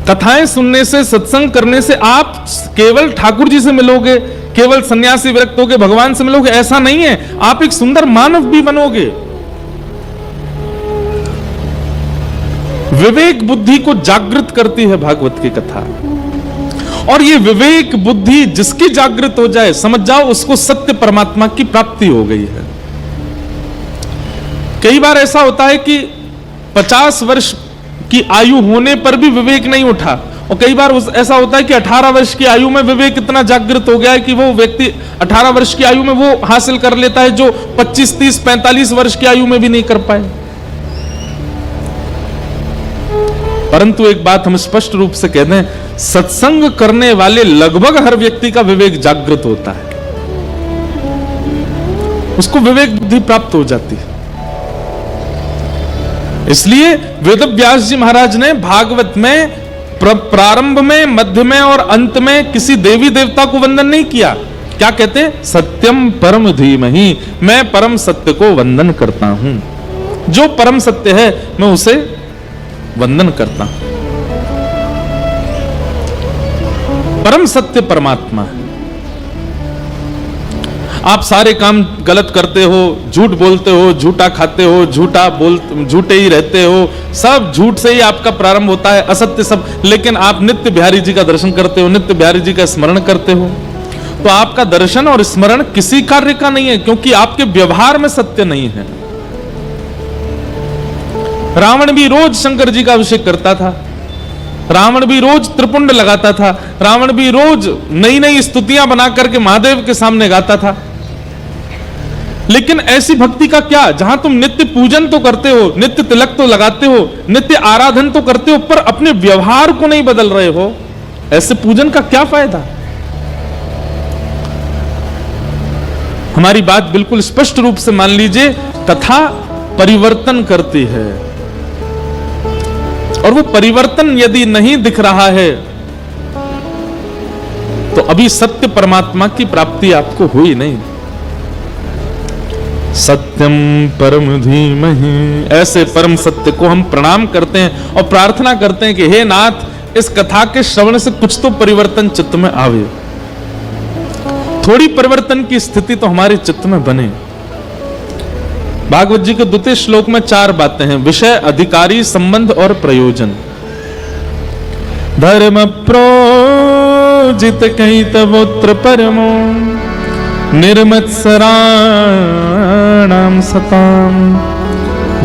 कथाएं सुनने से, सत्संग करने से आप केवल ठाकुर जी से मिलोगे, केवल सन्यासी विरक्त होगे भगवान से मिलोगे, ऐसा नहीं है। आप एक सुंदर मानव भी बनोगे। विवेक बुद्धि को जागृत करती है भागवत की कथा, और ये विवेक बुद्धि जिसकी जागृत हो जाए, समझ जाओ उसको सत्य परमात्मा की प्राप्ति हो गई है। कई बार ऐसा होता है कि 50 वर्ष की आयु होने पर भी विवेक नहीं उठा, और कई बार ऐसा होता है कि 18 वर्ष की आयु में विवेक इतना जागृत हो गया है कि वो व्यक्ति 18 वर्ष की आयु में वो हासिल कर लेता है जो 25, 30, 45 वर्ष की आयु में भी नहीं कर पाए। परंतु एक बात हम स्पष्ट रूप से कहते हैं, सत्संग करने वाले लगभग हर व्यक्ति का विवेक जागृत होता है, उसको विवेक बुद्धि प्राप्त हो जाती है। इसलिए वेद व्यास जी महाराज ने भागवत में प्रारंभ में, मध्य में और अंत में किसी देवी देवता को वंदन नहीं किया। क्या कहते हैं? सत्यम परम धीमहि, मैं परम सत्य को वंदन करता हूं। जो परम सत्य है मैं उसे वंदन करता हूं। परम सत्य परमात्मा है। आप सारे काम गलत करते हो, झूठ बोलते हो, झूठा खाते हो, झूठे ही रहते हो, सब झूठ से ही आपका प्रारंभ होता है, असत्य सब। लेकिन आप नित्य बिहारी जी का दर्शन करते हो, नित्य बिहारी जी का स्मरण करते हो, तो आपका दर्शन और स्मरण किसी कार्य का नहीं है, क्योंकि आपके व्यवहार में सत्य नहीं है। रावण भी रोज शंकर जी का अभिषेक करता था, रावण भी रोज त्रिपुंड लगाता था, रावण भी रोज नई नई स्तुतियां बना करके महादेव के सामने गाता था। लेकिन ऐसी भक्ति का क्या, जहां तुम नित्य पूजन तो करते हो, नित्य तिलक तो लगाते हो, नित्य आराधन तो करते हो, पर अपने व्यवहार को नहीं बदल रहे हो, ऐसे पूजन का क्या फायदा? हमारी बात बिल्कुल स्पष्ट रूप से मान लीजिए, कथा परिवर्तन करती है, और वो परिवर्तन यदि नहीं दिख रहा है तो अभी सत्य परमात्मा की प्राप्ति आपको हुई नहीं। सत्यम परम धीमहि, ऐसे परम सत्य को हम प्रणाम करते हैं और प्रार्थना करते हैं कि हे नाथ, इस कथा के श्रवण से कुछ तो परिवर्तन चित्त में आवे, थोड़ी परिवर्तन की स्थिति तो हमारे चित्त में बने। भागवत जी के द्वितीय श्लोक में 4 बातें हैं: विषय, अधिकारी, संबंध और प्रयोजन। धर्म प्रोजित कैतवोत्र परमो निर्मत्सराणां सतां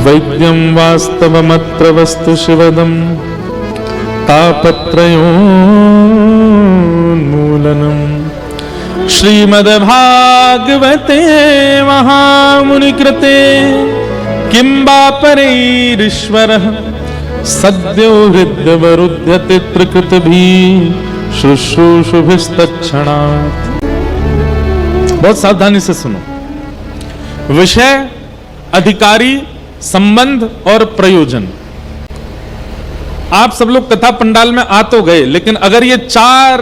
वैद्यं वास्तवमत्र वस्तु शिवदं तापत्रयोन्मूलनम्। श्रीमद्भागवते महामुनिकृते किं वा परैरीश्वरः सद्यो हृद्यवरुध्यते त्रिकृतभिः शुश्रूषुभिस्तत्क्षणात्। बहुत सावधानी से सुनो। विषय, अधिकारी, संबंध और प्रयोजन। आप सब लोग कथा पंडाल में आ तो गए, लेकिन अगर ये 4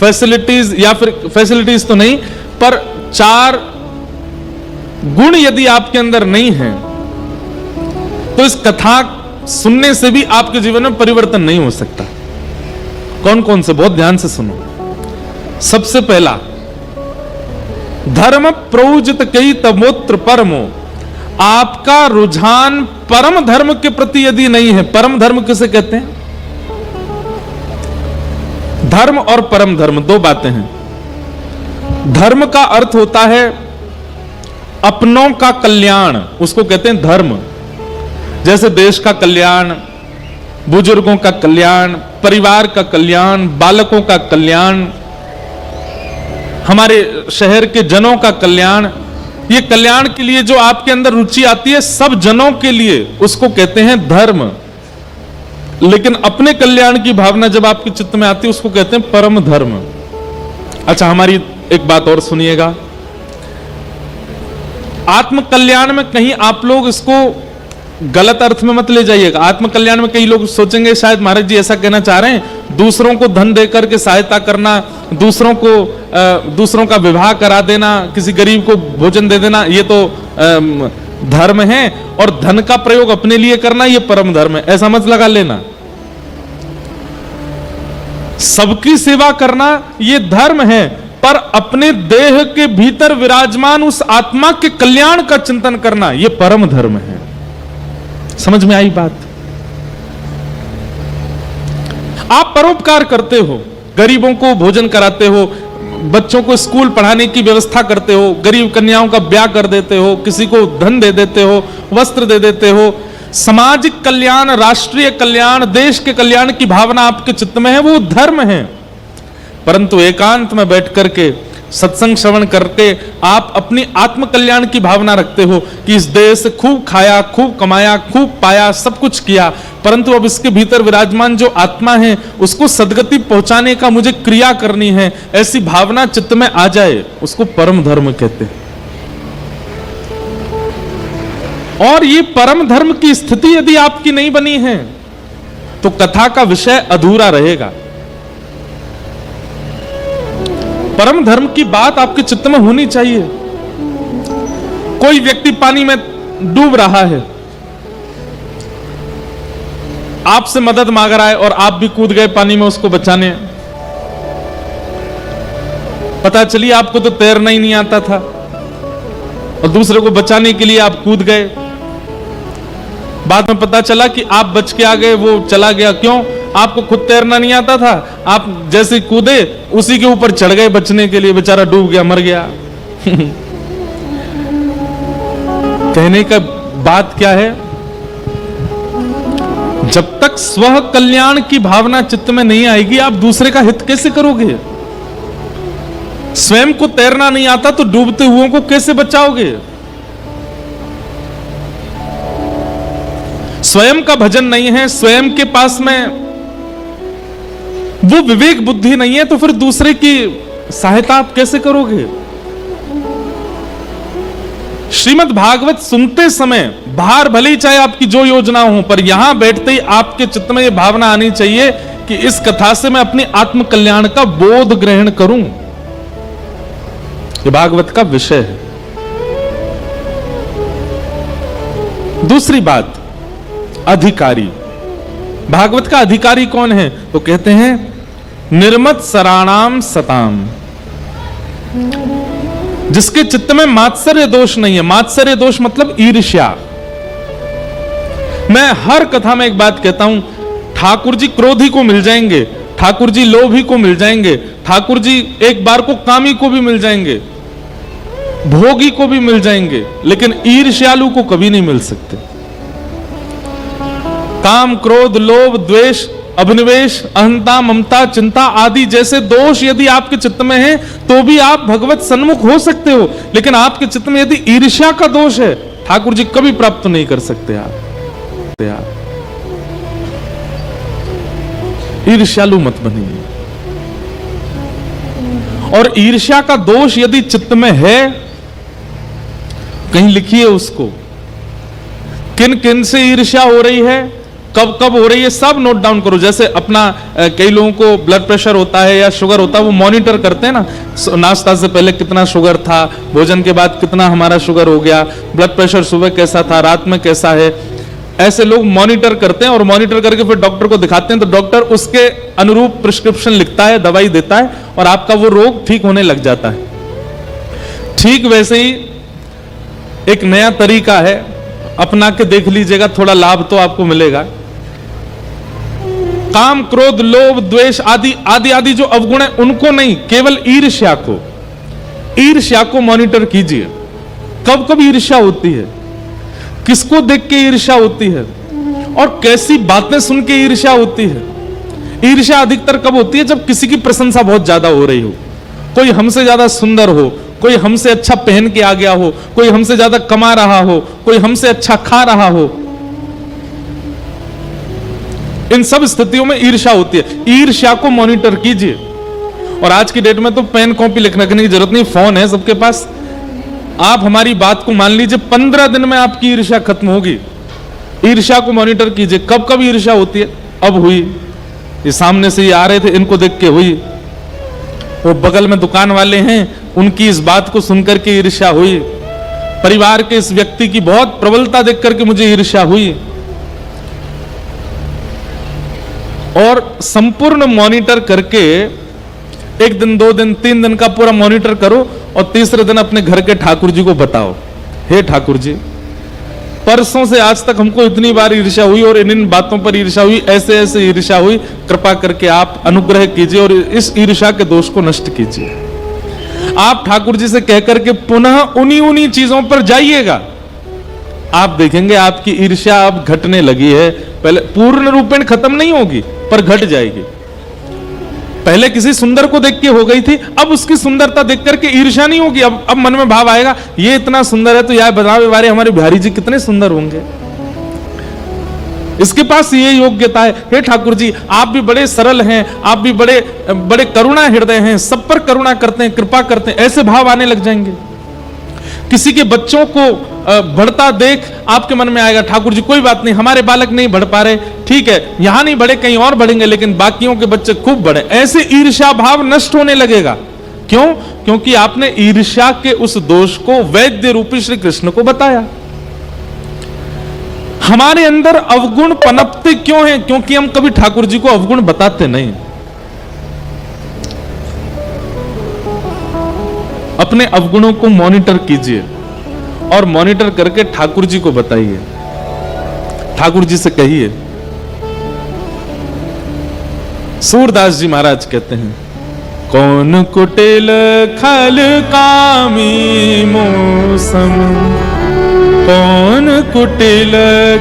फैसिलिटीज, या फिर फैसिलिटीज तो नहीं, पर 4 गुण यदि आपके अंदर नहीं है, तो इस कथा सुनने से भी आपके जीवन में परिवर्तन नहीं हो सकता। कौन कौन से? बहुत ध्यान से सुनो। सबसे पहला, धर्म प्रोजित कई तमोत्र परमो। आपका रुझान परम धर्म के प्रति यदि नहीं है, परम धर्म किसे कहते हैं? धर्म और परम धर्म 2 बातें हैं। धर्म का अर्थ होता है अपनों का कल्याण, उसको कहते हैं धर्म। जैसे देश का कल्याण, बुजुर्गों का कल्याण, परिवार का कल्याण, बालकों का कल्याण, हमारे शहर के जनों का कल्याण। ये कल्याण के लिए जो आपके अंदर रुचि आती है सब जनों के लिए, उसको कहते हैं धर्म। लेकिन अपने कल्याण की भावना जब आपके चित्त में आती है, उसको कहते हैं परम धर्म। अच्छा, हमारी एक बात और सुनिएगा। आत्म कल्याण में कहीं आप लोग इसको गलत अर्थ में मत ले जाइएगा। आत्म कल्याण में कई लोग सोचेंगे शायद महाराज जी ऐसा कहना चाह रहे हैं, दूसरों को धन देकर के सहायता करना, दूसरों का विवाह करा देना, किसी गरीब को भोजन दे देना, ये तो धर्म है, और धन का प्रयोग अपने लिए करना ये परम धर्म है, ऐसा मत लगा लेना। सबकी सेवा करना ये धर्म है, पर अपने देह के भीतर विराजमान उस आत्मा के कल्याण का चिंतन करना ये परम धर्म है। समझ में आई बात? आप परोपकार करते हो, गरीबों को भोजन कराते हो, बच्चों को स्कूल पढ़ाने की व्यवस्था करते हो, गरीब कन्याओं का ब्याह कर देते हो, किसी को धन दे देते हो, वस्त्र दे देते हो, सामाजिक कल्याण, राष्ट्रीय कल्याण, देश के कल्याण की भावना आपके चित्त में है, वो धर्म है। परंतु एकांत में बैठ करके सत्संग श्रवण करके आप अपनी आत्म कल्याण की भावना रखते हो कि इस देह से खूब खाया, खूब कमाया, खूब पाया, सब कुछ किया, परंतु अब इसके भीतर विराजमान जो आत्मा है उसको सदगति पहुंचाने का मुझे क्रिया करनी है, ऐसी भावना चित्त में आ जाए, उसको परम धर्म कहते हैं। और ये परम धर्म की स्थिति यदि आपकी नहीं बनी है तो कथा का विषय अधूरा रहेगा। परम धर्म की बात आपके चित्त में होनी चाहिए। कोई व्यक्ति पानी में डूब रहा है, आपसे मदद मांग रहा है और आप भी कूद गए पानी में उसको बचाने। पता चली आपको तो तैरना ही नहीं आता था और दूसरे को बचाने के लिए आप कूद गए। बाद में पता चला कि आप बच के आ गए, वो चला गया। क्यों? आपको खुद तैरना नहीं आता था, आप जैसे कूदे उसी के ऊपर चढ़ गए बचने के लिए, बेचारा डूब गया, मर गया। कहने का बात क्या है? जब तक स्व कल्याण की भावना चित्त में नहीं आएगी, आप दूसरे का हित कैसे करोगे? स्वयं को तैरना नहीं आता तो डूबते हुओं को कैसे बचाओगे? स्वयं का भजन नहीं है, स्वयं के पास में वो विवेक बुद्धि नहीं है, तो फिर दूसरे की सहायता आप कैसे करोगे? श्रीमद् भागवत सुनते समय बाहर भले ही चाहे आपकी जो योजना हो, पर यहां बैठते ही आपके चित्त में यह भावना आनी चाहिए कि इस कथा से मैं अपनी आत्म कल्याण का बोध ग्रहण करूं। यह भागवत का विषय है। दूसरी बात, अधिकारी। भागवत का अधिकारी कौन है? तो कहते हैं निर्मत सराणाम सताम, जिसके चित्त में मात्सर्य दोष नहीं है। मात्सर्य दोष मतलब ईर्ष्या। मैं हर कथा में एक बात कहता हूं, ठाकुर जी क्रोधी को मिल जाएंगे, ठाकुर जी लोभी को मिल जाएंगे, ठाकुर जी एक बार को कामी को भी मिल जाएंगे, भोगी को भी मिल जाएंगे, लेकिन ईर्ष्यालु को कभी नहीं मिल सकते। काम, क्रोध, लोभ, द्वेष, अभिनिवेश, अहंता, ममता, चिंता आदि जैसे दोष यदि आपके चित्त में है तो भी आप भगवत सन्मुख हो सकते हो, लेकिन आपके चित्त में यदि ईर्ष्या का दोष है, ठाकुर जी कभी प्राप्त नहीं कर सकते आप। ईर्ष्यालु मत बनिए। और ईर्ष्या का दोष यदि चित्त में है, कहीं लिखिए उसको, किन किन से ईर्ष्या हो रही है, कब कब हो रही है, सब नोट डाउन करो। जैसे अपना कई लोगों को ब्लड प्रेशर होता है या शुगर होता है, वो मॉनिटर करते हैं ना, नाश्ता से पहले कितना शुगर था, भोजन के बाद कितना हमारा शुगर हो गया, ब्लड प्रेशर सुबह कैसा था, रात में कैसा है। ऐसे लोग मॉनिटर करते हैं और मॉनिटर करके फिर डॉक्टर को दिखाते हैं, तो डॉक्टर उसके अनुरूप प्रिस्क्रिप्शन लिखता है, दवाई देता है और आपका वो रोग ठीक होने लग जाता है। ठीक वैसे ही एक नया तरीका है, अपना के देख लीजिएगा, थोड़ा लाभ तो आपको मिलेगा। काम, क्रोध, लोभ, द्वेष आदि आदि आदि जो अवगुण है उनको नहीं, केवल ईर्ष्या को मॉनिटर कीजिए। कब कब ईर्ष्या होती है, किसको देख के ईर्ष्या होती है और कैसी बातें सुन के ईर्ष्या होती है। ईर्ष्या अधिकतर कब होती है? जब किसी की प्रशंसा बहुत ज्यादा हो रही हो, कोई हमसे ज्यादा सुंदर हो, कोई हमसे अच्छा पहन के आ गया हो, कोई हमसे ज्यादा कमा रहा हो, कोई हमसे अच्छा खा रहा हो। इन सब स्थितियों में ईर्ष्या होती है। ईर्ष्या को मॉनिटर कीजिए। और आज की डेट में तो पेन कॉपी लिखने की जरूरत नहीं, फोन है सबके पास। आप हमारी बात को मान लीजिए, 15 दिन में आपकी ईर्ष्या खत्म होगी। ईर्ष्या को मॉनिटर कीजिए, कब कब ईर्ष्या होती है। अब हुई, ये सामने से ये आ रहे थे, इनको देख के हुई। वो बगल में दुकान वाले हैं, उनकी इस बात को सुनकर के ईर्ष्या हुई। परिवार के इस व्यक्ति की बहुत प्रबलता देख करके मुझे ईर्ष्या हुई। और संपूर्ण मॉनिटर करके 1 दिन 2 दिन 3 दिन का पूरा मॉनिटर करो और तीसरे दिन अपने घर के ठाकुर जी को बताओ, हे ठाकुर जी, परसों से आज तक हमको इतनी बार ईर्ष्या हुई और इन बातों पर ईर्ष्या हुई, ऐसे ऐसे ईर्ष्या हुई, कृपा करके आप अनुग्रह कीजिए और इस ईर्ष्या के दोष को नष्ट कीजिए। आप ठाकुर जी से कहकर के पुनः उन्हीं चीजों पर जाइएगा, आप देखेंगे आपकी ईर्ष्या अब घटने लगी है। पहले पूर्ण रूपेण खत्म नहीं होगी पर घट जाएगी। पहले किसी सुंदर को देख के हो गई थी, अब उसकी सुंदरता देख करके ईर्ष्या नहीं होगी। अब मन में भाव आएगा, ये इतना सुंदर है तो यार बतावे बारे हमारे बिहारी जी कितने सुंदर होंगे, इसके पास ये योग्यता है। हे ठाकुर जी, आप भी बड़े सरल हैं, आप भी बड़े बड़े करुणा हृदय हैं, सब पर करुणा करते हैं, कृपा करते हैं, ऐसे भाव आने लग जाएंगे। किसी के बच्चों को बढ़ता देख आपके मन में आएगा, ठाकुर जी कोई बात नहीं, हमारे बालक नहीं बढ़ पा रहे, ठीक है, यहां नहीं बढ़े कहीं और बढ़ेंगे, लेकिन बाकियों के बच्चे खूब बढ़े। ऐसे ईर्ष्या भाव नष्ट होने लगेगा। क्यों? क्योंकि आपने ईर्ष्या के उस दोष को वैद्य रूपी श्री कृष्ण को बताया। हमारे अंदर अवगुण पनपते क्यों हैं? क्योंकि हम कभी ठाकुर जी को अवगुण बताते नहीं। अपने अवगुणों को मॉनिटर कीजिए और मॉनिटर करके ठाकुर जी को बताइए। ठाकुर जी से कहिए। सूरदास जी महाराज कहते हैं, कौन कुटिल खल कामी मौसम, कौन कुटिल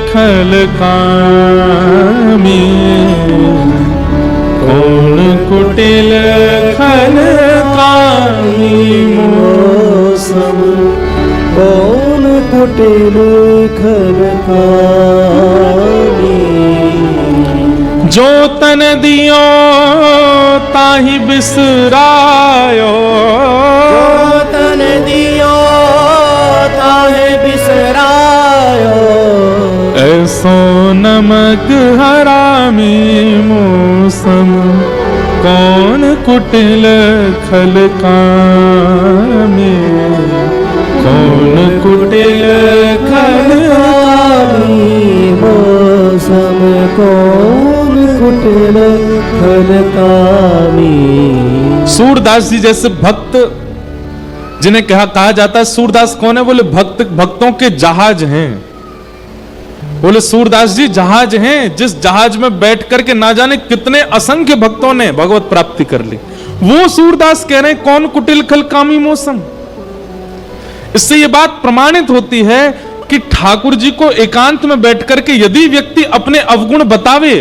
खल कामी, कौन कुटिल खल कामी मौसम, कौन कुटिल खल कामी, जो तन दियो ताहि बिसरायो, जो तन दियो ताहि बिसरायो, ऐसो नमक हरामी मौसम, कौन कुटिल खल कामी, कौन कुटिल खल कामी मौसम, कौन कुटिल खल कामी। सूरदास जी जैसे भक्त जिन्हें कहा जाता है, सूरदास कौन है? बोले भक्तों के जहाज हैं। बोले सूरदास जी जहाज हैं, जिस जहाज में बैठ करके ना जाने कितने असंख्य भक्तों ने भगवत प्राप्ति कर ली। वो सूरदास कह रहे हैं कौन कुटिल खल कामी मौसम। इससे यह बात प्रमाणित होती है कि ठाकुर जी को एकांत में बैठ करके यदि व्यक्ति अपने अवगुण बतावे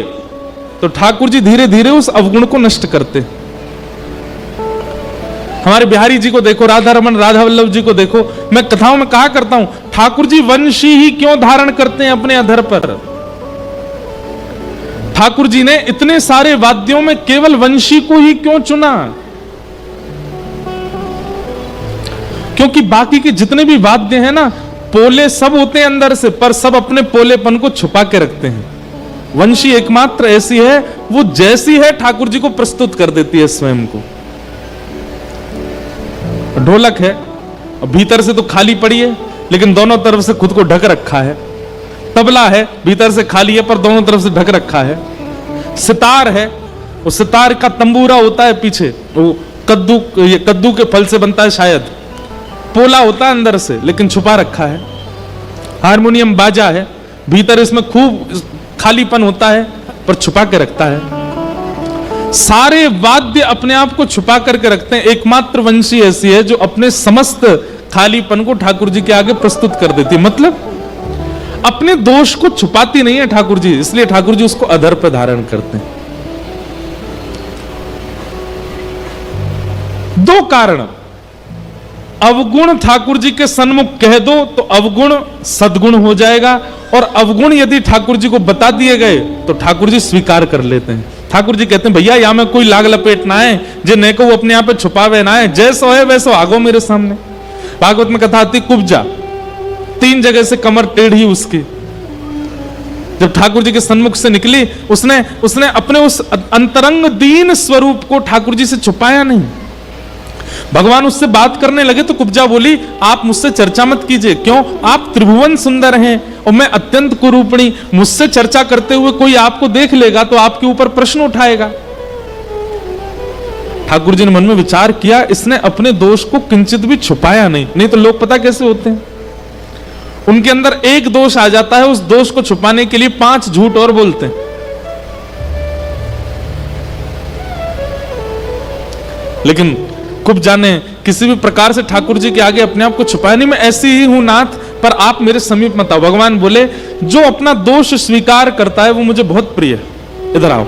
तो ठाकुर जी धीरे धीरे उस अवगुण को नष्ट करते। हमारे बिहारी जी को देखो, राधा रमन राधा वल्लभ जी को देखो। मैं कथाओं में कहा करता हूं, ठाकुर जी वंशी ही क्यों धारण करते हैं अपने अधर पर? ठाकुर जी ने इतने सारे वाद्यों में केवल वंशी को ही क्यों चुना? क्योंकि बाकी के जितने भी वाद्य हैं ना, पोले सब होते हैं अंदर से, पर सब अपने पोलेपन को छुपा के रखते हैं। वंशी एकमात्र ऐसी है, वो जैसी है ठाकुर जी को प्रस्तुत कर देती है स्वयं को। ढोलक है, भीतर से तो खाली पड़ी है, लेकिन दोनों तरफ से खुद को ढक रखा है। तबला है, भीतर से खाली है पर दोनों तरफ से ढक रखा है। सितार है, वो सितार का तंबूरा होता है पीछे, वो कद्दू के फल से बनता है शायद। पोला होता है अंदर से लेकिन छुपा रखा है। हारमोनियम बाजा है, भीतर इसमें खूब खालीपन होता है पर छुपा के रखता है। सारे वाद्य अपने आप को छुपा करके रखते हैं। एकमात्र वंशी ऐसी है जो अपने समस्त खालीपन को ठाकुर जी के आगे प्रस्तुत कर देती है। मतलब अपने दोष को छुपाती नहीं है ठाकुर जी, इसलिए ठाकुर जी उसको अधर पर धारण करते हैं। दो कारण, अवगुण ठाकुर जी के सन्मुख कह दो तो अवगुण सद्गुण हो जाएगा, और अवगुण यदि ठाकुर जी को बता दिए गए तो ठाकुर जी स्वीकार कर लेते हैं। ठाकुर जी कहते हैं भैया यहां में कोई लाग लपेट ना है, जे ने को वो अपने आप पे छुपावे ना है, जैसो है वैसो आगो मेरे सामने। भागवत में कथा आती, कुब्जा 3 जगह से कमर टेढ़ी उसकी। जब ठाकुर जी के सन्मुख से निकली, उसने अपने उस अंतरंग दीन स्वरूप को ठाकुर जी से छुपाया नहीं। भगवान उससे बात करने लगे तो कुब्जा बोली, आप मुझसे चर्चा मत कीजिए। क्यों? आप त्रिभुवन सुंदर हैं और मैं अत्यंत कुरूपणी। मुझसे चर्चा करते हुए कोई आपको देख लेगा तो आपके ऊपर प्रश्न उठाएगा। ठाकुर जी ने मन में विचार किया, इसने अपने दोष को किंचित भी छुपाया नहीं तो लोग पता कैसे होते हैं, उनके अंदर एक दोष आ जाता है, उस दोष को छुपाने के लिए 5 झूठ और बोलते हैं। लेकिन कुब्जा ने किसी भी प्रकार से ठाकुर जी के आगे अपने आप को छुपाया नहीं। मैं ऐसी ही हूं नाथ, पर आप मेरे समीप मत आओ। भगवान बोले, जो अपना दोष स्वीकार करता है वो मुझे बहुत प्रिय है, इधर आओ।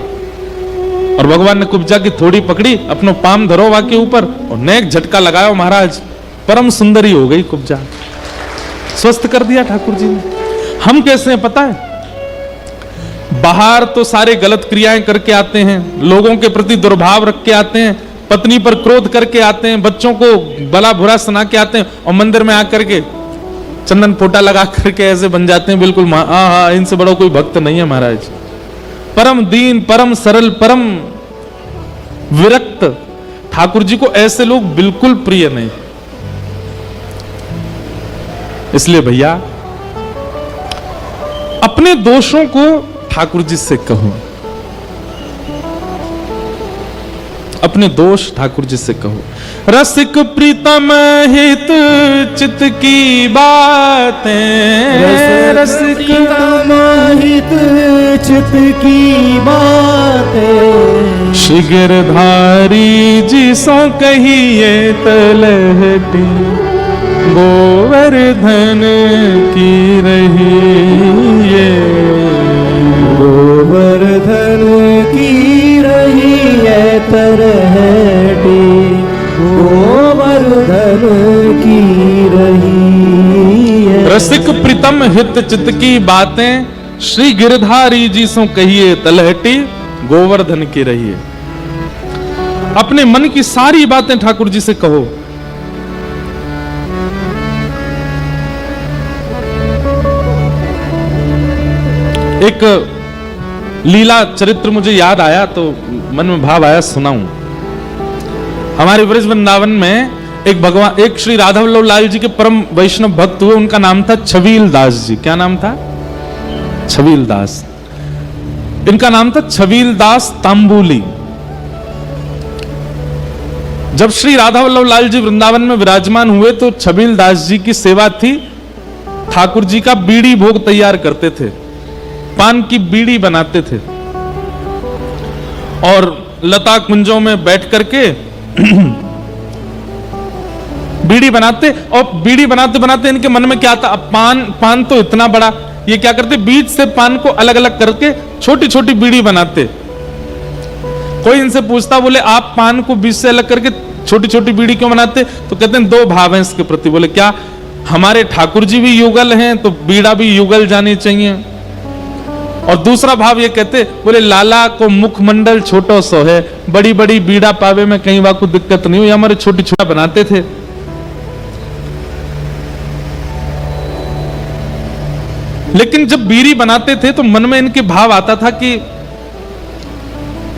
और भगवान ने कुब्जा की थोड़ी पकड़ी, अपनो पाम धरोवा के ऊपर और नेक झटका लगाया। महाराज परम सुंदरी हो गई कुब्जा, स्वस्थ कर दिया ठाकुर जी ने। हम कैसे हैं पता है? बाहर तो सारे गलत क्रियाएं करके आते हैं, लोगों के प्रति दुर्भाव रख के आते हैं, पत्नी पर क्रोध करके आते हैं, बच्चों को भला बुरा सुना के आते हैं, और मंदिर में आकर के चंदन पोटा लगा करके ऐसे बन जाते हैं बिल्कुल इनसे बड़ा कोई भक्त नहीं है महाराज। परम दीन, परम सरल, परम विरक्त ठाकुर जी को ऐसे लोग बिल्कुल प्रिय नहीं। इसलिए भैया अपने दोषों को ठाकुर जी से कहो, अपने दोष ठाकुर जी से कहो। रसिक प्रीतम हित चित की बातें, रसिक प्रीतम हित चित की बातें, गिरधारी जी सो कहिए तलहटी, गोवर्धन की रही ये, गोवर्धन की रही है तरहटी, गोवर्धन की रही है। रसिक प्रीतम हित चित की बातें, श्री गिरधारी जी सो कहिए तलहटी, गोवर्धन की रही है। अपने मन की सारी बातें ठाकुर जी से कहो। एक लीला चरित्र मुझे याद आया तो मन में भाव आया, सुनाऊं। हमारे ब्रज वृंदावन में एक श्री राधा वल्लभ लाल जी के परम वैष्णव भक्त हुए, उनका नाम था छबील दास जी। क्या नाम था? छबील दास। इनका नाम था छबील दास तांबुली। जब श्री राधा वल्लभ लाल जी वृंदावन में विराजमान हुए तो छबील दास जी की सेवा थी, ठाकुर जी का बीड़ी भोग तैयार करते थे, पान की बीड़ी बनाते थे और लता कुंजों में बैठ करके बीड़ी बनाते। और बीड़ी बनाते बनाते इनके मन में क्या था, अब पान तो इतना बड़ा, ये क्या करते, बीज से पान को अलग अलग करके छोटी छोटी बीड़ी बनाते। कोई इनसे पूछता, बोले आप पान को बीज से अलग करके छोटी छोटी बीड़ी क्यों बनाते? तो कहते हैं 2 भाव हैं इसके प्रति। बोले क्या? हमारे ठाकुर जी भी युगल हैं तो बीड़ा भी युगल जानी चाहिए। और दूसरा भाव ये कहते, बोले लाला को मुखमंडल छोटो सो है, बड़ी बड़ी बीड़ा पावे में कहीं वाको दिक्कत नहीं हुई, हमारे छोटी छोटा बनाते थे। लेकिन जब बीड़ी बनाते थे तो मन में इनके भाव आता था कि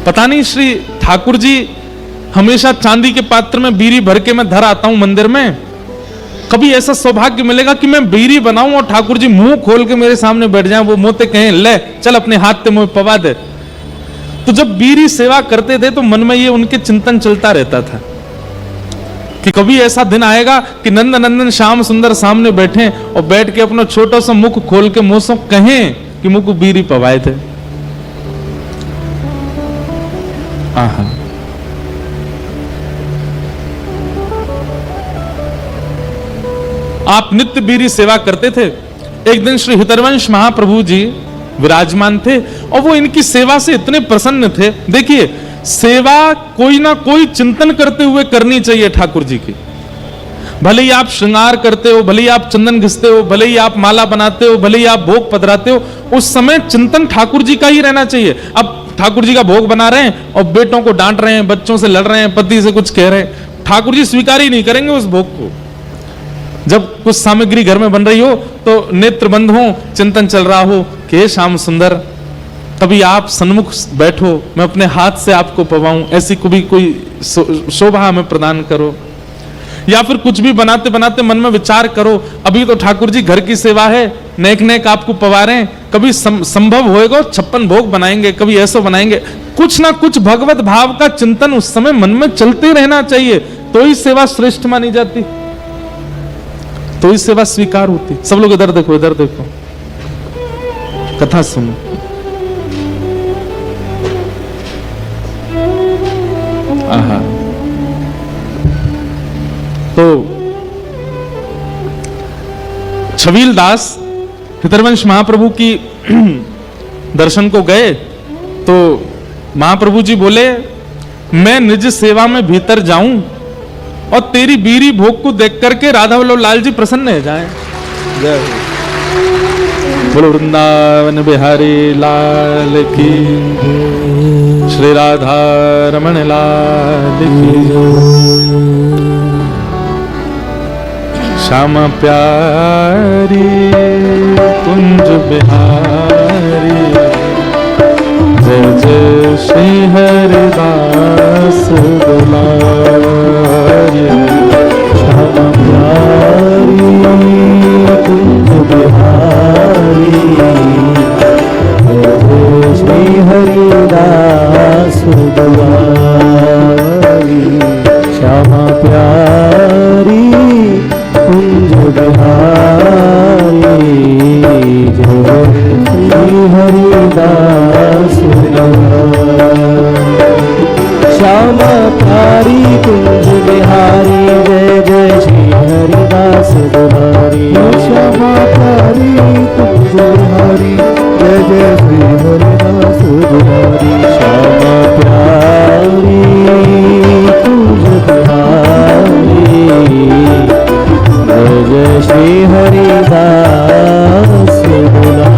पता नहीं श्री ठाकुर जी हमेशा चांदी के पात्र में बीड़ी भर के मैं धर आता हूं मंदिर में, कभी ऐसा सौभाग्य मिलेगा कि मैं बीड़ी बनाऊं और ठाकुर जी मुंह खोल के मेरे सामने बैठ जाएं, वो मोते कहें ले चल अपने हाथ से मुंह पवा दे। तो जब बीड़ी सेवा करते थे तो मन में ये उनके चिंतन चलता रहता था कि कभी ऐसा दिन आएगा कि नंद नंदन श्याम सुंदर सामने बैठे और बैठ के अपना छोटा सा मुख खोल के मुंह से कहें कि मुंह को बीड़ी पवाए थे। आहा, आप नित्य बीड़ी सेवा करते थे। एक दिन श्री हितरवंश महाप्रभु जी विराजमान थे और वो इनकी सेवा से इतने प्रसन्न थे। देखिए, सेवा कोई ना कोई चिंतन करते हुए करनी चाहिए ठाकुर जी की। भले ही आप श्रृंगार करते हो, भले ही आप चंदन घिसते हो, भले ही आप माला बनाते हो, भले ही आप भोग पधराते हो, उस समय चिंतन ठाकुर जी का ही रहना चाहिए। अब ठाकुर जी का भोग बना रहे हैं और बेटों को डांट रहे हैं, बच्चों से लड़ रहे हैं, पति से कुछ कह रहे हैं, ठाकुर जी स्वीकार ही नहीं करेंगे उस भोग को। जब कुछ सामग्री घर में बन रही हो तो नेत्र बंद हो, चिंतन चल रहा हो कि हे श्याम सुंदर, तभी आप सन्मुख बैठो, मैं अपने हाथ से आपको पवाऊं, ऐसी कोई शोभा हमें प्रदान करो। या फिर कुछ भी बनाते बनाते मन में विचार करो, अभी तो ठाकुर जी घर की सेवा है, नेक नेक आपको पवारें, कभी संभव होएगा 56 भोग बनाएंगे, कभी ऐसा बनाएंगे। कुछ ना कुछ भगवत भाव का चिंतन उस समय मन में चलते रहना चाहिए, तो ही सेवा श्रेष्ठ मानी जाती, तो ही सेवा स्वीकार होती। सब लोग इधर देखो, इधर देखो, कथा सुनो। आहा, तो छबील दास पितरवंश महाप्रभु की दर्शन को गए तो महाप्रभु जी बोले, मैं निज सेवा में भीतर जाऊं और तेरी बीरी भोग को देख करके राधा वल्लभ लाल जी प्रसन्न हो जाएं। जय हो। बोलो वृंदावन बिहारी लाल की, श्री राधा रमण लाल की, श्यामा प्यारी कुंज बिहारी, जय जय श्री हरिदास दुलारी। श्यामा प्यारी कुंज बिहारी, जय जय श्री हरिदास दुलारी। श्यामा प्यारी कुंज बिहारी, जय श्री हरिदास दुलारी। श्यामा प्यारी कुंज बिहारी, जय जय श्री हरिदास दुलारी। श्यामा प्यारी कुंज बिहारी, जय जय श्री हरिदास दुलारी। श्यामा प्यारी कुंज बिहारी, जय जय श्री हरिदास दुलारी। कुंज बिहारी, जय श्री हरिदास दुलारी।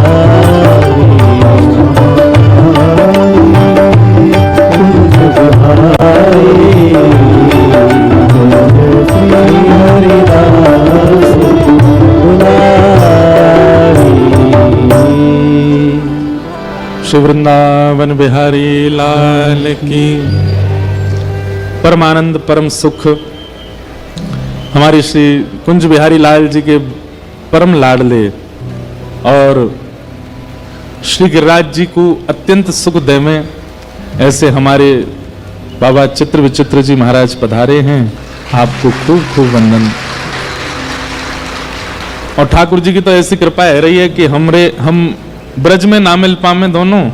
श्री वृंदावन बिहारी लाल की। परमानंद परम सुख हमारे श्री कुंज बिहारी लाल जी के परम लाडले और श्री गिरिराज जी को अत्यंत सुख दे में ऐसे हमारे बाबा चित्र विचित्र जी महाराज पधारे हैं। आपको खूब खूब वंदन। और ठाकुर जी की तो ऐसी कृपा है रही है कि हम ब्रज में ना मिल पामे दोनों,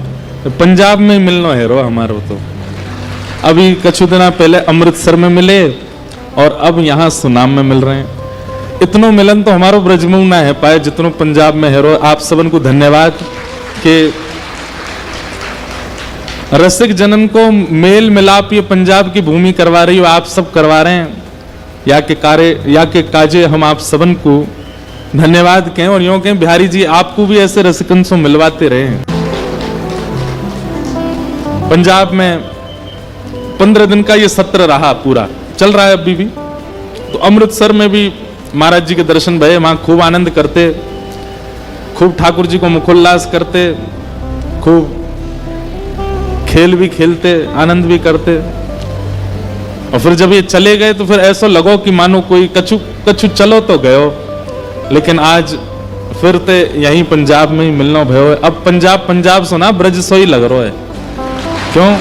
पंजाब में मिलना है रो हमारो। तो अभी कुछ दिन पहले अमृतसर में मिले और अब यहाँ सुनाम में मिल रहे हैं। इतनो मिलन तो हमारो ब्रज में ना है पाए जितनो पंजाब में है रो। आप सबन को धन्यवाद कि रसिक जनन को मेल मिलाप ये पंजाब की भूमि करवा रही हो, आप सब करवा रहे हैं। या के कार्य या के काजे हम आप सबन को धन्यवाद कहें और यूं कहें बिहारी जी आपको भी ऐसे रसिकन से मिलवाते रहे हैं। पंजाब में 15 दिन का ये सत्र रहा, पूरा चल रहा है अभी भी। तो अमृतसर में भी महाराज जी के दर्शन भये, वहां खूब आनंद करते, खूब ठाकुर जी को मुखोल्लास करते, खूब खेल भी खेलते, आनंद भी करते। और फिर जब ये चले गए तो फिर ऐसा लगो कि मानो कोई कछु कछु चलो तो गयो, लेकिन आज फिर ते यहीं पंजाब में ही मिलना भयो है। अब पंजाब सुना ब्रज सो ही लग रहा है। क्यों?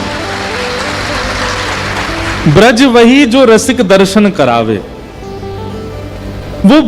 ब्रज वही जो रसिक दर्शन करावे, वो